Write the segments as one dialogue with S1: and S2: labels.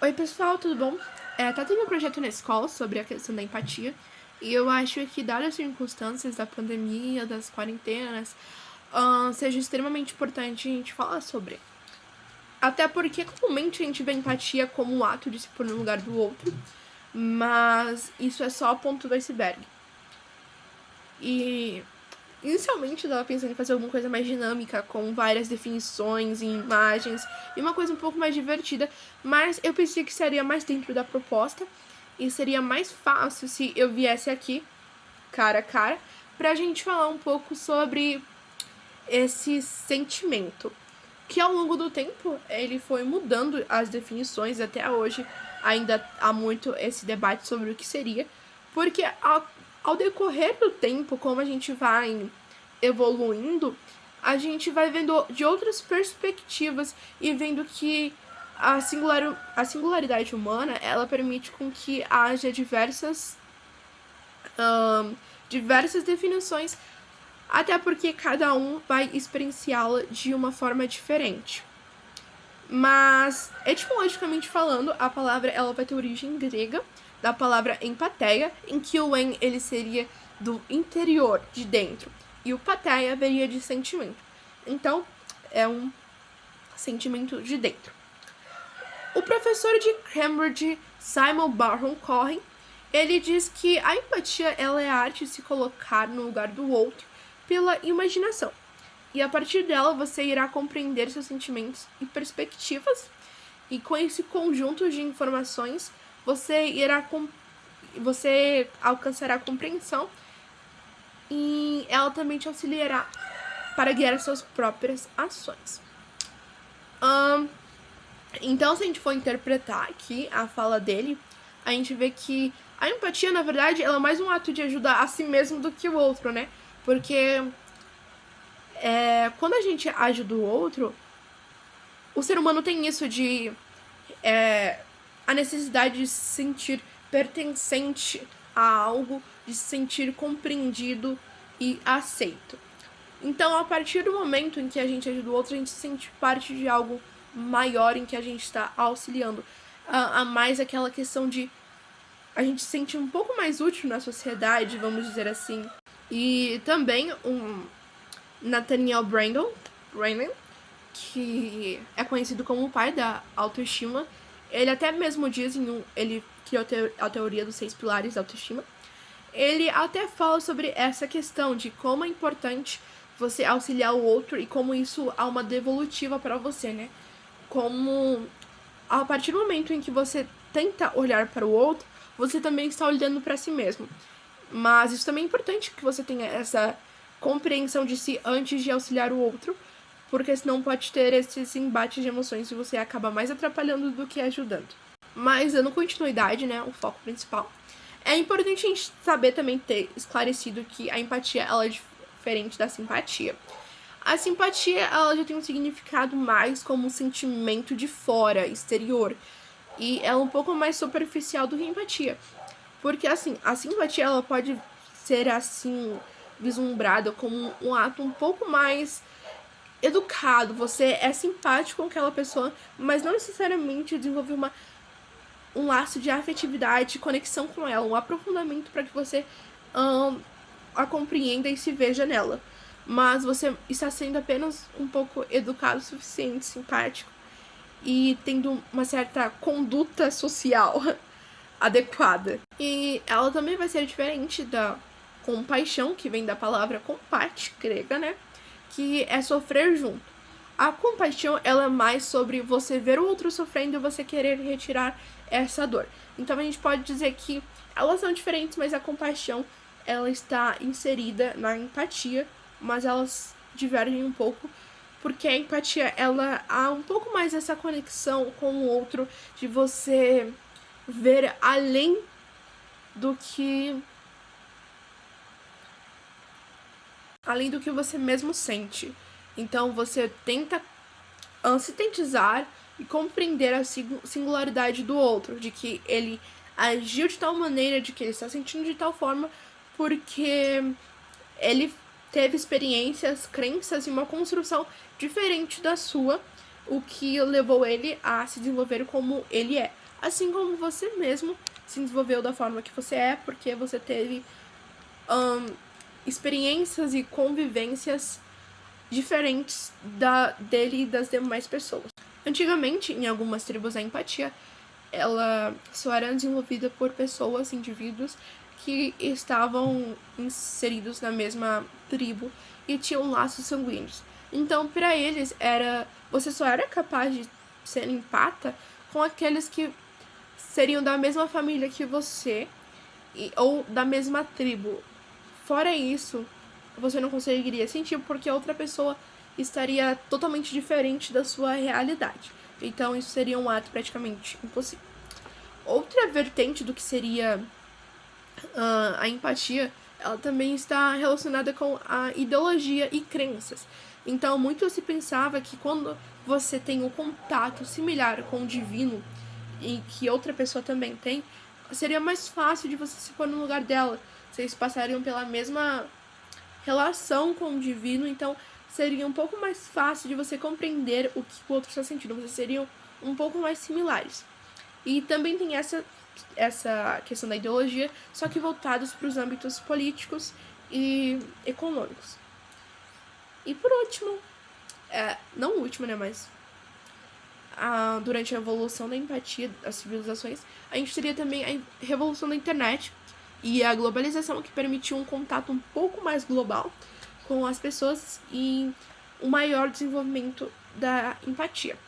S1: Oi pessoal, tudo bom? Tá tendo um projeto na escola sobre a questão da empatia e eu acho que, dadas as circunstâncias da pandemia, das quarentenas, seja extremamente importante a gente falar sobre. Até porque comumente a gente vê empatia como um ato de se pôr no lugar do outro, mas isso é só a ponta do iceberg. E inicialmente eu tava pensando em fazer alguma coisa mais dinâmica, com várias definições e imagens, e uma coisa um pouco mais divertida, mas eu pensei que seria mais dentro da proposta, e seria mais fácil se eu viesse aqui, cara a cara, pra gente falar um pouco sobre esse sentimento, que ao longo do tempo ele foi mudando as definições, até hoje ainda há muito esse debate sobre o que seria, porque ao decorrer do tempo, como a gente vai evoluindo, a gente vai vendo de outras perspectivas e vendo que a singularidade humana, ela permite com que haja diversas definições, até porque cada um vai experienciá-la de uma forma diferente. Mas, etimologicamente falando, a palavra ela vai ter origem grega, da palavra empateia, em que o en ele seria do interior, de dentro, e o pateia veria de sentimento. Então, é um sentimento de dentro. O professor de Cambridge, Simon Baron Cohen, ele diz que a empatia ela é a arte de se colocar no lugar do outro pela imaginação. E a partir dela você irá compreender seus sentimentos e perspectivas, e com esse conjunto de informações você alcançará a compreensão e ela também te auxiliará para guiar as suas próprias ações. Então, se a gente for interpretar aqui a fala dele, a gente vê que a empatia, na verdade, ela é mais um ato de ajudar a si mesmo do que o outro, né? Porque quando a gente ajuda o outro, o ser humano tem isso de a necessidade de se sentir pertencente a algo, de se sentir compreendido e aceito. Então, a partir do momento em que a gente ajuda o outro, a gente se sente parte de algo maior em que a gente está auxiliando. A mais aquela questão de a gente se sente um pouco mais útil na sociedade, vamos dizer assim. E também Nathaniel Branden, que é conhecido como o pai da autoestima, ele até mesmo diz, ele criou a teoria dos 6 pilares da autoestima, ele até fala sobre essa questão de como é importante você auxiliar o outro e como isso há uma devolutiva para você, né? Como a partir do momento em que você tenta olhar para o outro, você também está olhando para si mesmo. Mas isso também é importante que você tenha essa compreensão de si antes de auxiliar o outro, porque senão pode ter esses embates de emoções e você acaba mais atrapalhando do que ajudando. Mas dando continuidade, né, o foco principal, é importante a gente saber também ter esclarecido que a empatia ela é diferente da simpatia. A simpatia ela já tem um significado mais como um sentimento de fora, exterior, e ela é um pouco mais superficial do que a empatia. Porque assim, a simpatia ela pode ser assim vislumbrada como um ato um pouco mais educado. Você é simpático com aquela pessoa, mas não necessariamente desenvolver um laço de afetividade, de conexão com ela, um aprofundamento para que você a compreenda e se veja nela. Mas você está sendo apenas um pouco educado o suficiente, simpático e tendo uma certa conduta social adequada. E ela também vai ser diferente da compaixão, que vem da palavra compate, grega, né? Que é sofrer junto. A compaixão, ela é mais sobre você ver o outro sofrendo e você querer retirar essa dor. Então a gente pode dizer que elas são diferentes, mas a compaixão, ela está inserida na empatia, mas elas divergem um pouco, porque a empatia, ela há um pouco mais essa conexão com o outro, de você ver além do que você mesmo sente. Então você tenta sintetizar e compreender a singularidade do outro, de que ele agiu de tal maneira, de que ele está sentindo de tal forma, porque ele teve experiências, crenças e uma construção diferente da sua, o que levou ele a se desenvolver como ele é. assim como você mesmo se desenvolveu da forma que você é, porque você teve experiências e convivências diferentes dele e das demais pessoas. Antigamente, em algumas tribos, a empatia ela só era desenvolvida por pessoas, indivíduos que estavam inseridos na mesma tribo e tinham laços sanguíneos. Então, para eles, você só era capaz de ser empata com aqueles que seriam da mesma família que você ou da mesma tribo. Fora isso, você não conseguiria sentir porque a outra pessoa estaria totalmente diferente da sua realidade. Então, isso seria um ato praticamente impossível. Outra vertente do que seria a empatia, ela também está relacionada com a ideologia e crenças. Então, muito se pensava que quando você tem um contato similar com o divino, e que outra pessoa também tem, seria mais fácil de você se pôr no lugar dela. Vocês passariam pela mesma relação com o divino, então seria um pouco mais fácil de você compreender o que o outro está sentindo. Vocês seriam um pouco mais similares. E também tem essa questão da ideologia, só que voltados para os âmbitos políticos e econômicos. E por último, não o último, né, mas durante a evolução da empatia das civilizações, a gente teria também a revolução da internet e a globalização, que permitiu um contato um pouco mais global com as pessoas e um maior desenvolvimento da empatia.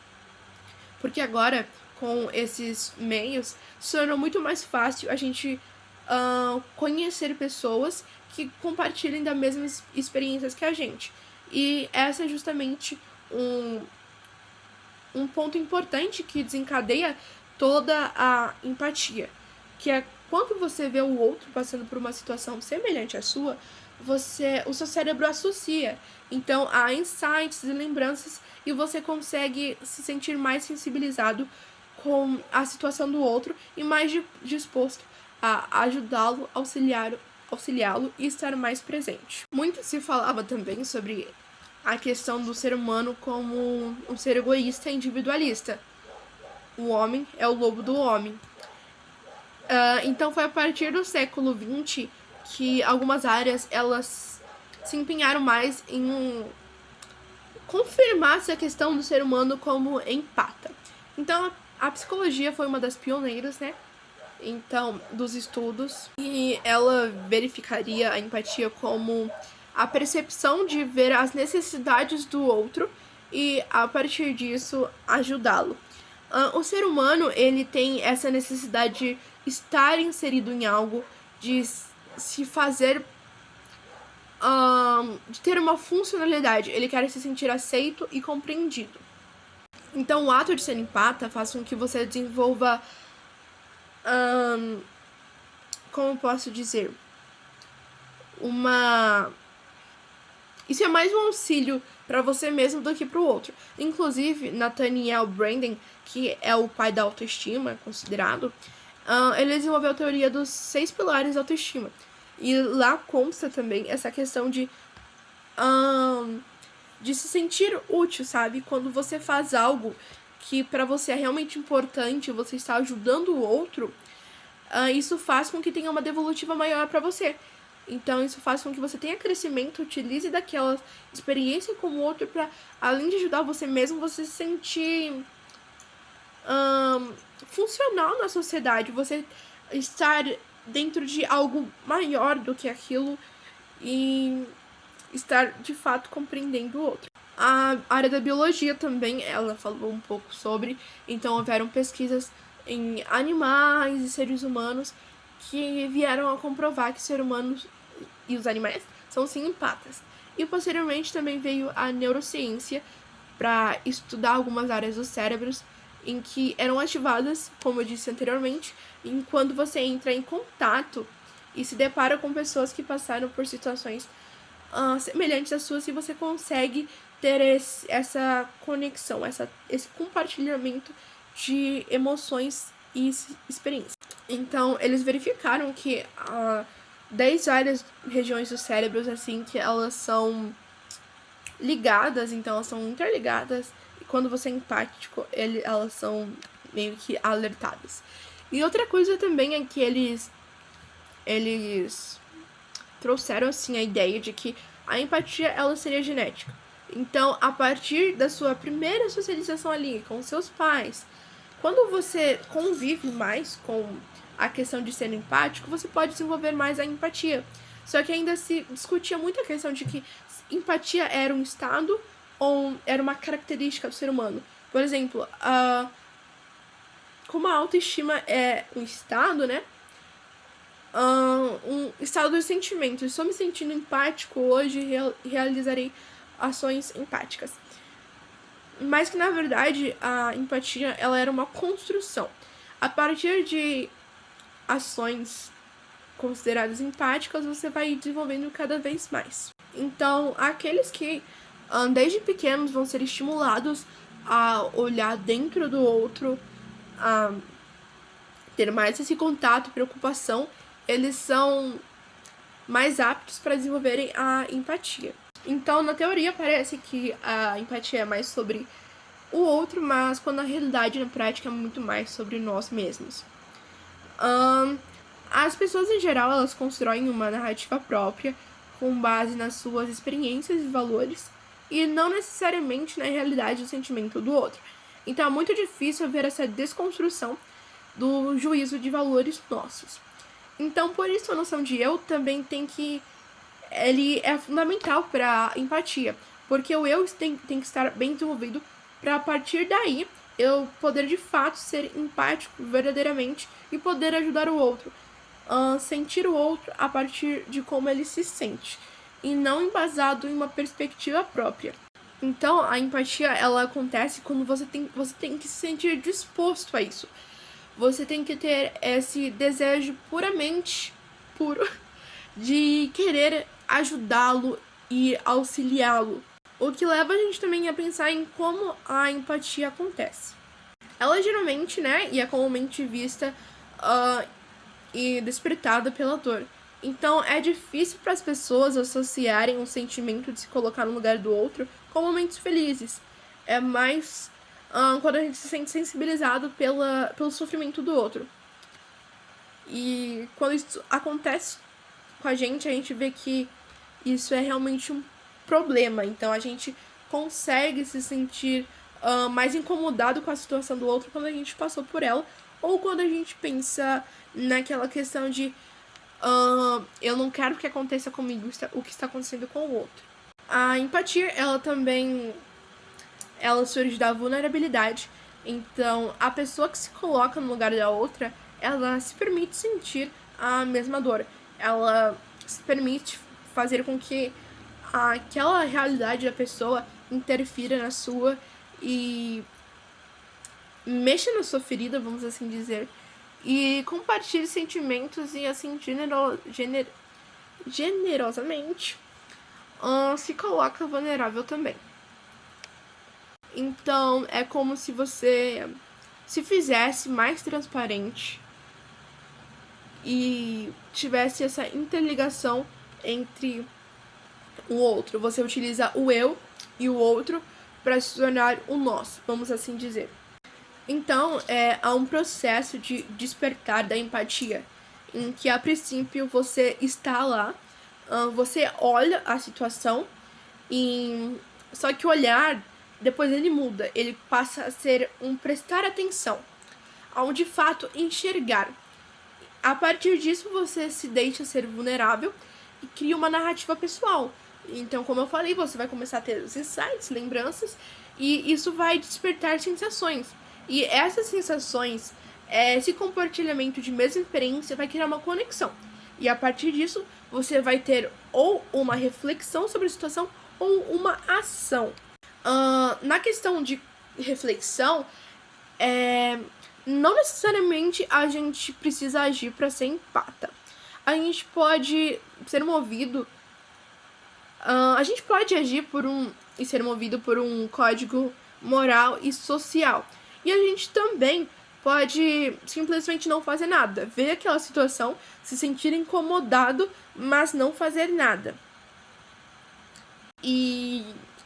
S1: Porque agora, com esses meios, se tornou muito mais fácil a gente conhecer pessoas que compartilhem das mesmas experiências que a gente. E essa é justamente um ponto importante que desencadeia toda a empatia, que é quando você vê o outro passando por uma situação semelhante à sua, o seu cérebro associa. Então, há insights e lembranças e você consegue se sentir mais sensibilizado com a situação do outro e mais disposto a ajudá-lo, auxiliá-lo e estar mais presente. Muito se falava também sobre a questão do ser humano como um ser egoísta e individualista. O homem é o lobo do homem. Então foi a partir do século XX que algumas áreas elas se empenharam mais em confirmar essa questão do ser humano como empata. Então a psicologia foi uma das pioneiras, né? Então, dos estudos, e ela verificaria a empatia como a percepção de ver as necessidades do outro e, a partir disso, ajudá-lo. O ser humano, ele tem essa necessidade de estar inserido em algo, de se fazer, de ter uma funcionalidade. Ele quer se sentir aceito e compreendido. Então, o ato de ser empata faz com que você desenvolva, como posso dizer, isso é mais um auxílio para você mesmo do que para o outro. Inclusive, Nathaniel Branden, que é o pai da autoestima, considerado, ele desenvolveu a teoria dos 6 pilares da autoestima. E lá consta também essa questão de se sentir útil, sabe? Quando você faz algo que para você é realmente importante, você está ajudando o outro, isso faz com que tenha uma devolutiva maior para você. Então, isso faz com que você tenha crescimento, utilize daquela experiência com o outro para, além de ajudar você mesmo, você se sentir funcional na sociedade, você estar dentro de algo maior do que aquilo e estar, de fato, compreendendo o outro. A área da biologia também, ela falou um pouco sobre, então houveram pesquisas em animais e seres humanos que vieram a comprovar que os seres humanos e os animais são sim empatas. E posteriormente também veio a neurociência para estudar algumas áreas dos cérebros em que eram ativadas, como eu disse anteriormente, quando você entra em contato e se depara com pessoas que passaram por situações semelhantes às suas, e você consegue ter essa conexão, esse compartilhamento de emoções e experiências. Então, eles verificaram que 10 várias regiões dos cérebros, assim, que elas são ligadas, então elas são interligadas, e quando você é empático, elas são meio que alertadas. E outra coisa também é que eles trouxeram, assim, a ideia de que a empatia, ela seria genética. Então, a partir da sua primeira socialização ali com seus pais, quando você convive mais com a questão de ser empático, você pode desenvolver mais a empatia. Só que ainda se discutia muito a questão de que empatia era um estado ou era uma característica do ser humano. Por exemplo, como a autoestima é um estado, né? Um estado dos sentimentos. Estou me sentindo empático hoje, realizarei ações empáticas. Mas que, na verdade, a empatia, ela era uma construção. A partir de ações consideradas empáticas, você vai desenvolvendo cada vez mais. Então, aqueles que desde pequenos vão ser estimulados a olhar dentro do outro, a ter mais esse contato, preocupação, eles são mais aptos para desenvolverem a empatia. Então, na teoria, parece que a empatia é mais sobre o outro, mas quando na realidade, na prática, é muito mais sobre nós mesmos. As pessoas, em geral, elas constroem uma narrativa própria com base nas suas experiências e valores e não necessariamente na realidade do sentimento do outro. Então, é muito difícil ver essa desconstrução do juízo de valores nossos. Então, por isso, a noção de eu também tem que... ele é fundamental para a empatia, porque o eu tem que estar bem desenvolvido para, a partir daí, eu poder de fato ser empático verdadeiramente e poder ajudar o outro. Sentir o outro a partir de como ele se sente, e não embasado em uma perspectiva própria. Então, a empatia, ela acontece quando você tem que se sentir disposto a isso. Você tem que ter esse desejo puramente puro de querer ajudá-lo e auxiliá-lo. O que leva a gente também a pensar em como a empatia acontece. Ela geralmente, né, e é comumente vista e despertada pela dor. Então, é difícil para as pessoas associarem o sentimento de se colocar no lugar do outro com momentos felizes. É mais quando a gente se sente sensibilizado pelo sofrimento do outro. E quando isso acontece com a gente vê que isso é realmente um problema. Então, a gente consegue se sentir mais incomodado com a situação do outro quando a gente passou por ela, ou quando a gente pensa naquela questão de eu não quero que aconteça comigo o que está acontecendo com o outro. A empatia, ela surge da vulnerabilidade. Então, a pessoa que se coloca no lugar da outra, ela se permite sentir a mesma dor. Ela se permite fazer com que aquela realidade da pessoa interfira na sua e mexa na sua ferida, vamos assim dizer, e compartilhe sentimentos e, assim, generosamente se coloca vulnerável também. Então, é como se você se fizesse mais transparente e tivesse essa interligação entre o outro. Você utiliza o eu e o outro para se tornar o nós, vamos assim dizer. Então, há um processo de despertar da empatia, em que, a princípio, você está lá, você olha a situação, só que o olhar, depois ele muda, ele passa a ser um prestar atenção, ao de fato enxergar. A partir disso, você se deixa ser vulnerável e cria uma narrativa pessoal. Então, como eu falei, você vai começar a ter os insights, lembranças, e isso vai despertar sensações. E essas sensações, esse compartilhamento de mesma experiência vai criar uma conexão. E a partir disso, você vai ter ou uma reflexão sobre a situação ou uma ação. Na questão de reflexão, não necessariamente a gente precisa agir para ser empata. A gente pode ser movido... a gente pode agir e ser movido por um código moral e social. E a gente também pode simplesmente não fazer nada, ver aquela situação, se sentir incomodado, mas não fazer nada. E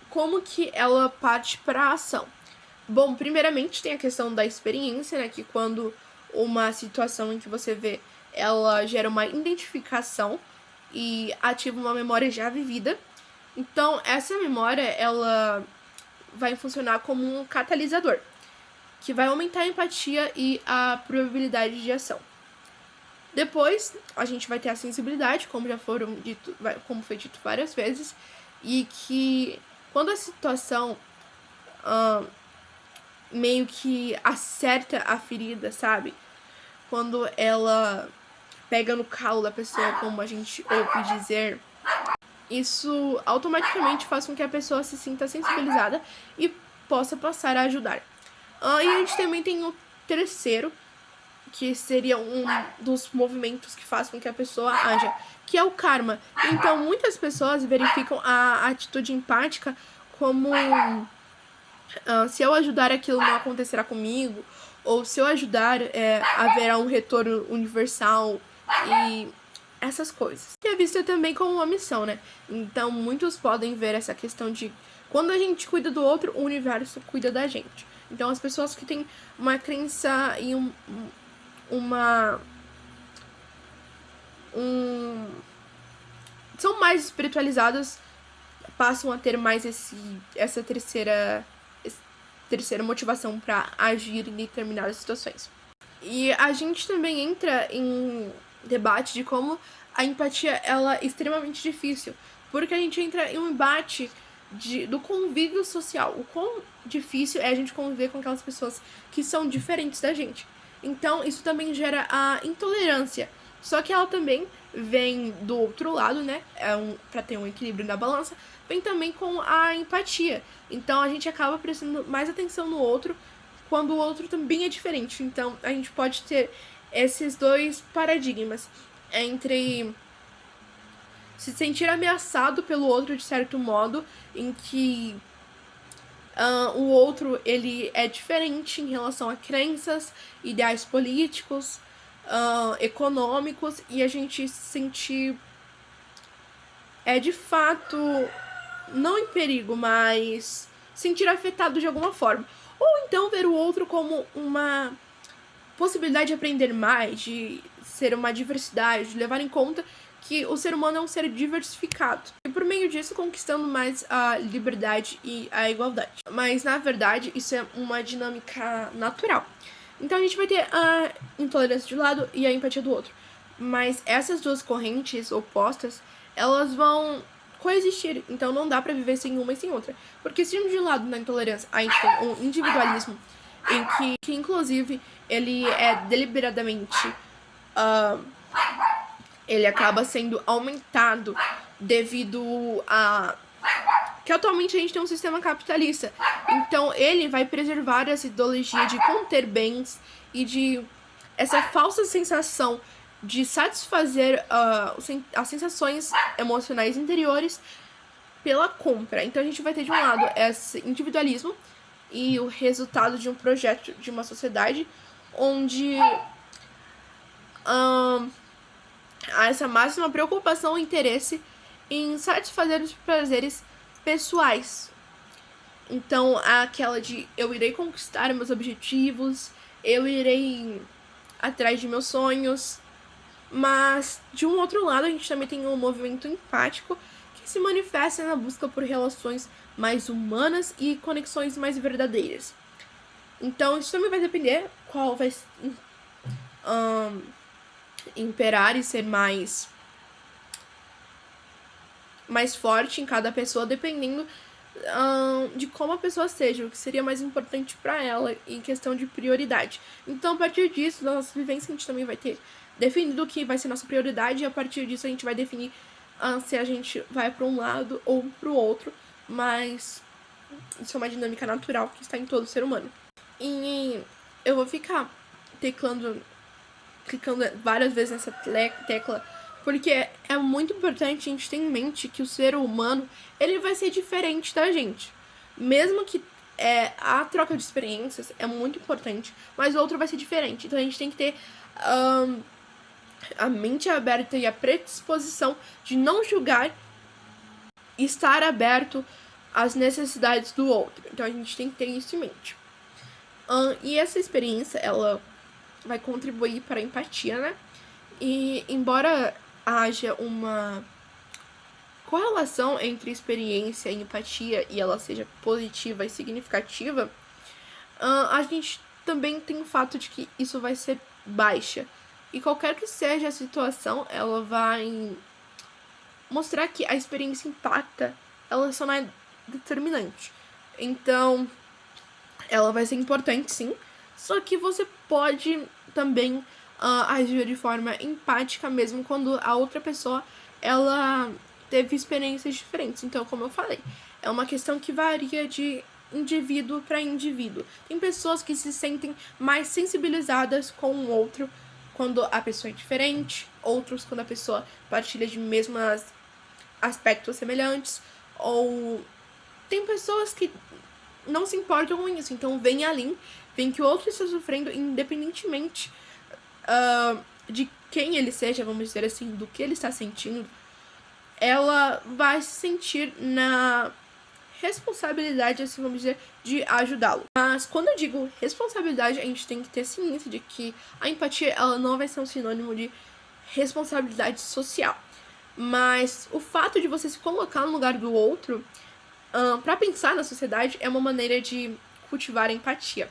S1: como que ela parte para a ação? Bom, primeiramente tem a questão da experiência, né? Que quando uma situação em que você vê, ela gera uma identificação e ativa uma memória já vivida. Então, essa memória, ela vai funcionar como um catalisador, que vai aumentar a empatia e a probabilidade de ação. Depois, a gente vai ter a sensibilidade, como foi dito várias vezes, e que quando a situação meio que acerta a ferida, sabe? Quando ela pega no calo da pessoa, como a gente ouve dizer, isso automaticamente faz com que a pessoa se sinta sensibilizada e possa passar a ajudar. E a gente também tem o terceiro, que seria um dos movimentos que faz com que a pessoa haja, que é o karma. Então, muitas pessoas verificam a atitude empática como se eu ajudar, aquilo não acontecerá comigo, ou se eu ajudar, haverá um retorno universal e essas coisas. E é vista também como uma missão, né? Então, muitos podem ver essa questão de quando a gente cuida do outro, o universo cuida da gente. Então, as pessoas que têm uma crença e são mais espiritualizadas, passam a ter mais essa terceira motivação para agir em determinadas situações. E a gente também entra em debate de como a empatia ela é extremamente difícil, porque a gente entra em um embate do convívio social, o quão difícil é a gente conviver com aquelas pessoas que são diferentes da gente. Então, isso também gera a intolerância, só que ela também vem do outro lado, né, para ter um equilíbrio na balança, vem também com a empatia. Então, a gente acaba prestando mais atenção no outro, quando o outro também é diferente. Então, a gente pode ter esses dois paradigmas entre se sentir ameaçado pelo outro de certo modo, em que o outro ele é diferente em relação a crenças, ideais políticos, econômicos, e a gente se sentir de fato não em perigo, mas sentir afetado de alguma forma. Ou então ver o outro como uma possibilidade de aprender mais, de ser uma diversidade, de levar em conta que o ser humano é um ser diversificado. E por meio disso, conquistando mais a liberdade e a igualdade. Mas, na verdade, isso é uma dinâmica natural. Então, a gente vai ter a intolerância de um lado e a empatia do outro. Mas essas duas correntes opostas, elas vão coexistir. Então, não dá pra viver sem uma e sem outra. Porque se de um lado, na intolerância, a gente tem um individualismo em que inclusive, ele é deliberadamente ele acaba sendo aumentado devido a que atualmente a gente tem um sistema capitalista. Então, ele vai preservar essa ideologia de conter bens e de essa falsa sensação de satisfazer as sensações emocionais interiores pela compra. Então, a gente vai ter, de um lado, esse individualismo e o resultado de um projeto de uma sociedade onde há essa máxima preocupação e interesse em satisfazer os prazeres pessoais. Então, há aquela de eu irei conquistar meus objetivos, eu irei atrás de meus sonhos, mas de um outro lado a gente também tem um movimento empático que se manifesta na busca por relações mais humanas e conexões mais verdadeiras. Então, isso também vai depender qual vai imperar e ser mais forte em cada pessoa, dependendo de como a pessoa seja, o que seria mais importante para ela em questão de prioridade. Então, a partir disso, da nossa vivência, a gente também vai ter definido o que vai ser nossa prioridade, e a partir disso a gente vai definir se a gente vai para um lado ou para o outro, mas isso é uma dinâmica natural que está em todo ser humano. E eu vou ficar clicando várias vezes nessa tecla, porque é muito importante a gente ter em mente que o ser humano, ele vai ser diferente da gente. Mesmo que a troca de experiências é muito importante, mas o outro vai ser diferente. Então a gente tem que ter a mente aberta e a predisposição de não julgar e estar aberto às necessidades do outro. Então a gente tem que ter isso em mente. E essa experiência, ela vai contribuir para a empatia, né? E embora haja uma correlação entre experiência e empatia e ela seja positiva e significativa, a gente também tem o fato de que isso vai ser baixa. E qualquer que seja a situação, ela vai mostrar que a experiência impacta, ela só não é determinante. Então, ela vai ser importante sim, só que você pode também agir de forma empática mesmo quando a outra pessoa ela teve experiências diferentes. Então, como eu falei, é uma questão que varia de indivíduo para indivíduo. Tem pessoas que se sentem mais sensibilizadas com o outro quando a pessoa é diferente, outros quando a pessoa partilha de mesmos aspectos semelhantes, ou tem pessoas que não se importam com isso, então vem ali, vem que o outro está sofrendo, independentemente de quem ele seja, vamos dizer assim, do que ele está sentindo, ela vai se sentir na responsabilidade, assim, vamos dizer, de ajudá-lo. Mas quando eu digo responsabilidade, a gente tem que ter ciência de que a empatia, ela não vai ser um sinônimo de responsabilidade social. Mas o fato de você se colocar no lugar do outro, para pensar na sociedade, é uma maneira de cultivar a empatia.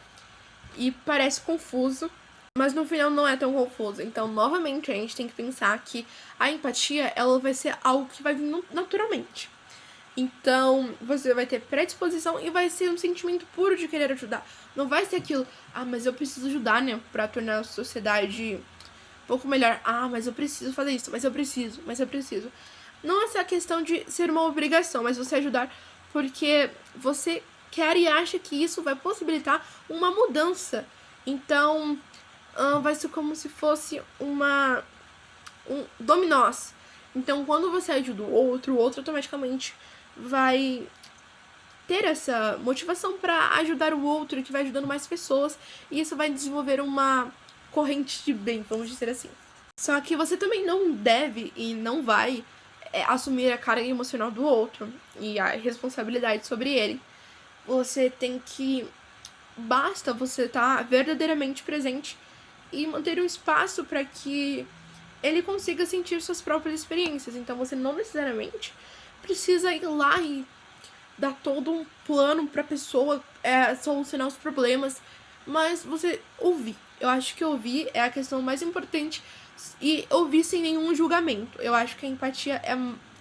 S1: E parece confuso, mas no final não é tão confuso. Então, novamente, a gente tem que pensar que a empatia, ela vai ser algo que vai vir naturalmente. Então, você vai ter predisposição e vai ser um sentimento puro de querer ajudar. Não vai ser aquilo, mas eu preciso ajudar, né, pra tornar a sociedade um pouco melhor. Mas eu preciso fazer isso, mas eu preciso. Não é essa questão de ser uma obrigação, mas você ajudar porque você quer e acha que isso vai possibilitar uma mudança. Então, vai ser como se fosse um dominós. Então, quando você ajuda o outro automaticamente vai ter essa motivação para ajudar o outro, que vai ajudando mais pessoas, e isso vai desenvolver uma corrente de bem, vamos dizer assim. Só que você também não deve e não vai assumir a carga emocional do outro e a responsabilidade sobre ele. Você tem que... Basta você estar verdadeiramente presente e manter um espaço para que ele consiga sentir suas próprias experiências. Então você não necessariamente precisa ir lá e dar todo um plano para a pessoa solucionar os problemas, mas você ouvir. Eu acho que ouvir é a questão mais importante e ouvir sem nenhum julgamento. Eu acho que a empatia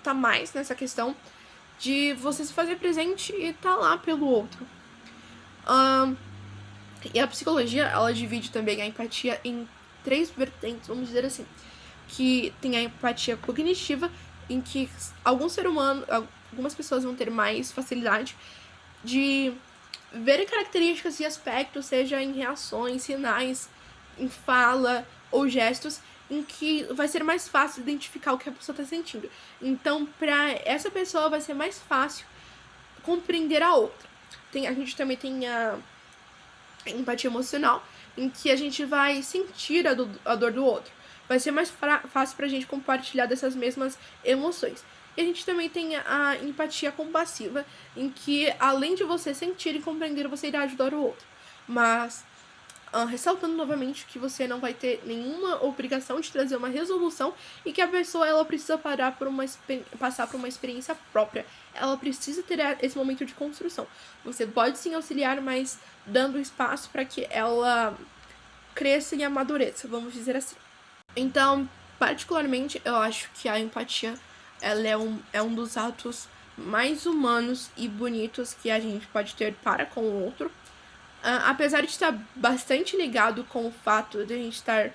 S1: tá mais nessa questão de você se fazer presente e tá lá pelo outro. E a psicologia, ela divide também a empatia em 3 vertentes, vamos dizer assim. Que tem a empatia cognitiva, em que algumas pessoas vão ter mais facilidade de ver características e aspectos, seja em reações, sinais, em fala ou gestos, em que vai ser mais fácil identificar o que a pessoa está sentindo. Então, para essa pessoa vai ser mais fácil compreender a outra. A gente também tem a empatia emocional, em que a gente vai sentir a dor do outro. Vai ser mais fácil pra gente compartilhar dessas mesmas emoções. E a gente também tem a empatia compassiva, em que além de você sentir e compreender, você irá ajudar o outro. Mas, ressaltando novamente que você não vai ter nenhuma obrigação de trazer uma resolução e que a pessoa ela precisa passar por uma experiência própria. Ela precisa ter esse momento de construção. Você pode sim auxiliar, mas dando espaço para que ela cresça e amadureça, vamos dizer assim. Então, particularmente, eu acho que a empatia ela é um dos atos mais humanos e bonitos que a gente pode ter para com o outro. Apesar de estar bastante ligado com o fato de a gente estar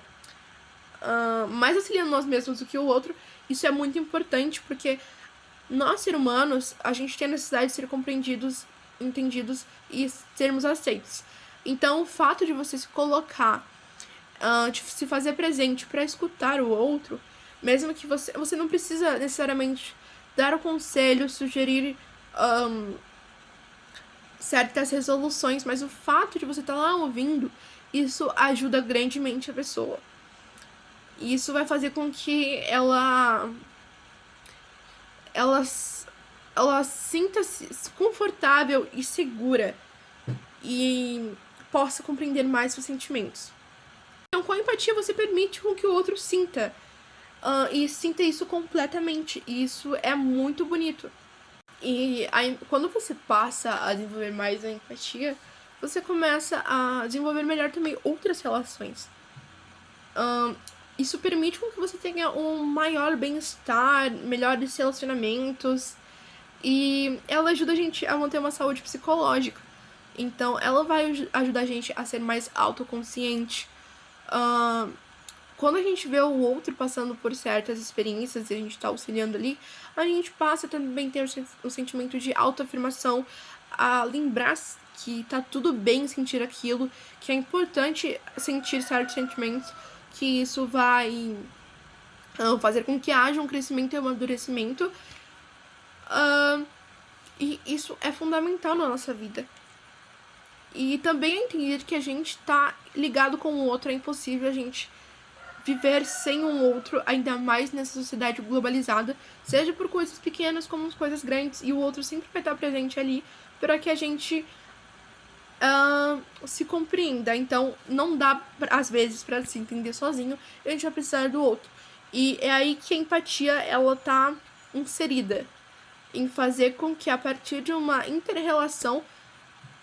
S1: mais auxiliando nós mesmos do que o outro, isso é muito importante porque nós, seres humanos, a gente tem a necessidade de ser compreendidos, entendidos e sermos aceitos. Então, o fato de você se colocar, de se fazer presente para escutar o outro, mesmo que você não precisa necessariamente dar o conselho, sugerir certas resoluções, mas o fato de você estar lá ouvindo, isso ajuda grandemente a pessoa. E isso vai fazer com que ela sinta-se confortável e segura. E possa compreender mais seus sentimentos. Então, com a empatia, você permite com que o outro sinta. E sinta isso completamente. E isso é muito bonito. E aí, quando você passa a desenvolver mais a empatia, você começa a desenvolver melhor também outras relações. Isso permite com que você tenha um maior bem-estar, melhores relacionamentos. E ela ajuda a gente a manter uma saúde psicológica. Então, ela vai ajudar a gente a ser mais autoconsciente. Quando a gente vê o outro passando por certas experiências e a gente tá auxiliando ali, a gente passa também a ter um sentimento de autoafirmação, a lembrar que tá tudo bem sentir aquilo, que é importante sentir certos sentimentos, que isso vai fazer com que haja um crescimento e um amadurecimento. E isso é fundamental na nossa vida. E também entender que a gente tá ligado com o outro, é impossível a gente viver sem um outro, ainda mais nessa sociedade globalizada, seja por coisas pequenas como as coisas grandes, e o outro sempre vai estar presente ali para que a gente se compreenda. Então, não dá, às vezes, para se entender sozinho, a gente vai precisar do outro. E é aí que a empatia, ela tá inserida, em fazer com que, a partir de uma inter-relação,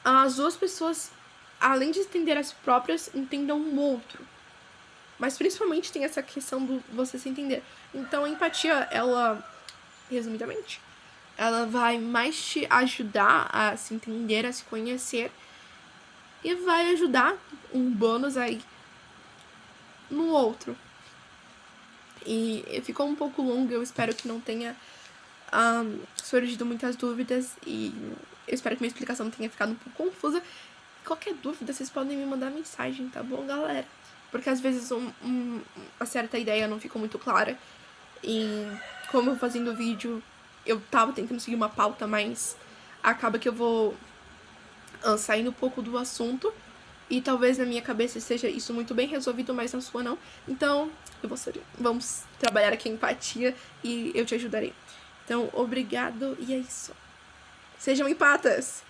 S1: as duas pessoas, além de entender as próprias, entendam o outro. Mas principalmente tem essa questão do você se entender. Então a empatia, ela, resumidamente, ela vai mais te ajudar a se entender, a se conhecer. E vai ajudar um bônus aí no outro. E ficou um pouco longo, eu espero que não tenha surgido muitas dúvidas. E eu espero que minha explicação não tenha ficado um pouco confusa. Qualquer dúvida, vocês podem me mandar mensagem, tá bom, galera? Porque às vezes uma certa ideia não ficou muito clara. E como eu fazendo o vídeo, eu tava tentando seguir uma pauta, mas acaba que eu vou saindo um pouco do assunto. E talvez na minha cabeça esteja isso muito bem resolvido, mas na sua não. Então, vamos trabalhar aqui a empatia e eu te ajudarei. Então, obrigado e é isso. Sejam empatas!